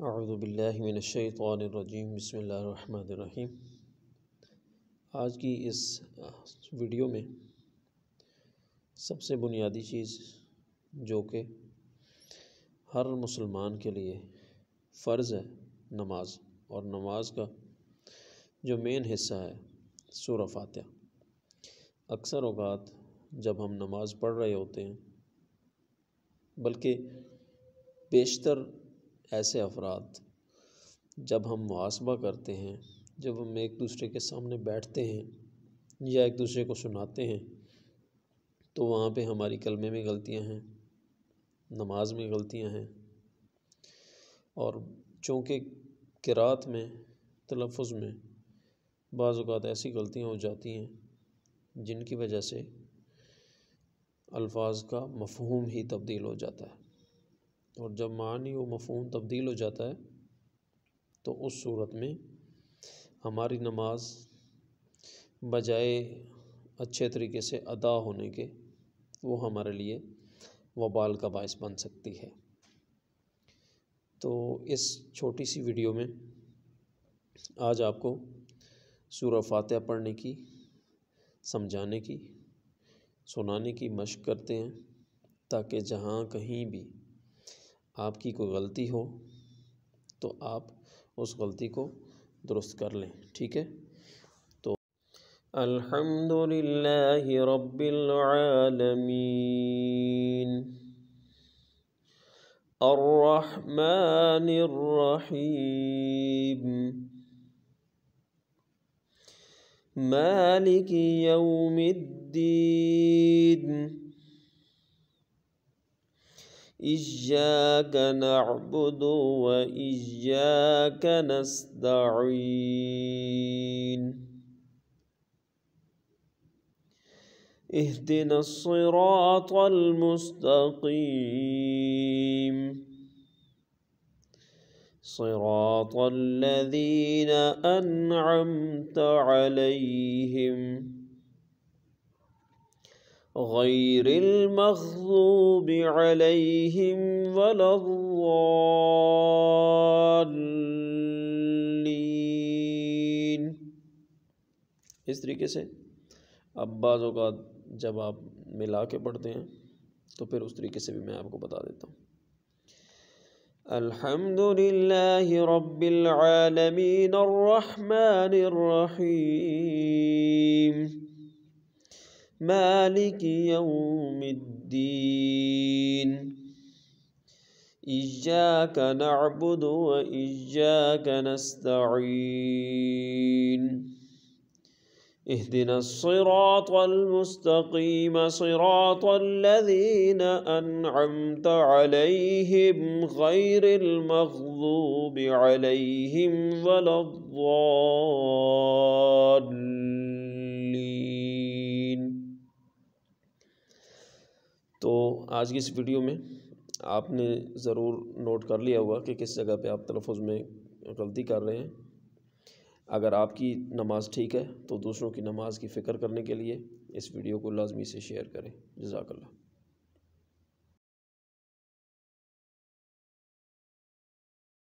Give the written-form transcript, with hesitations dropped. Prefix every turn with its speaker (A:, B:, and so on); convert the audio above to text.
A: اعوذ باللہ من الشیطان الرجیم بسم اللہ الرحمن الرحیم۔ آج کی اس ویڈیو میں سب سے بنیادی چیز جو کہ ہر مسلمان کے لیے فرض ہے نماز، اور نماز کا جو مین حصہ ہے سورہ فاتحہ۔ اکثر اوقات جب ہم نماز پڑھ رہے ہوتے ہیں، بلکہ بیشتر ایسے افراد جب ہم محاسبہ کرتے ہیں، جب ہم ایک دوسرے کے سامنے بیٹھتے ہیں یا ایک دوسرے کو سناتے ہیں، تو وہاں پہ ہماری کلمے میں غلطیاں ہیں، نماز میں غلطیاں ہیں، اور چونکہ قرات میں تلفظ میں بعض اوقات ایسی غلطیاں ہو جاتی ہیں جن کی وجہ سے الفاظ کا مفہوم ہی تبدیل ہو جاتا ہے، اور جب معنی و مفہوم تبدیل ہو جاتا ہے تو اس صورت میں ہماری نماز بجائے اچھے طریقے سے ادا ہونے کے وہ ہمارے لیے وبال کا باعث بن سکتی ہے۔ تو اس چھوٹی سی ویڈیو میں آج آپ کو سورہ فاتحہ پڑھنے کی، سمجھانے کی، سنانے کی مشق کرتے ہیں، تاکہ جہاں کہیں بھی آپ کی کوئی غلطی ہو تو آپ اس غلطی کو درست کر لیں، ٹھیک ہے؟ تو الحمدللہ رب العالمین الرحمن الرحیم مالک یوم الدین إياك نعبد وإياك نستعين اهدنا الصراط المستقيم صراط الذين أنعمت عليهم غير المغضوب عليهم ولا الضالين۔ اس طریقے سے اب بعض اوقات جب آپ ملا کے پڑھتے ہیں تو پھر اس طریقے سے بھی میں آپ کو بتا دیتا ہوں۔ الحمدللہ رب العالمین الرحمن الرحیم مالک یوم الدین ایاک نعبد و ایاک نستعین اهدنا الصراط المستقیم صراط الذین انعمت علیہم غیر المغضوب علیہم ولا الضالین۔ تو آج کی اس ویڈیو میں آپ نے ضرور نوٹ کر لیا ہوگا کہ کس جگہ پہ آپ تلفظ میں غلطی کر رہے ہیں۔ اگر آپ کی نماز ٹھیک ہے تو دوسروں کی نماز کی فکر کرنے کے لیے اس ویڈیو کو لازمی سے شیئر کریں۔ جزاک اللہ۔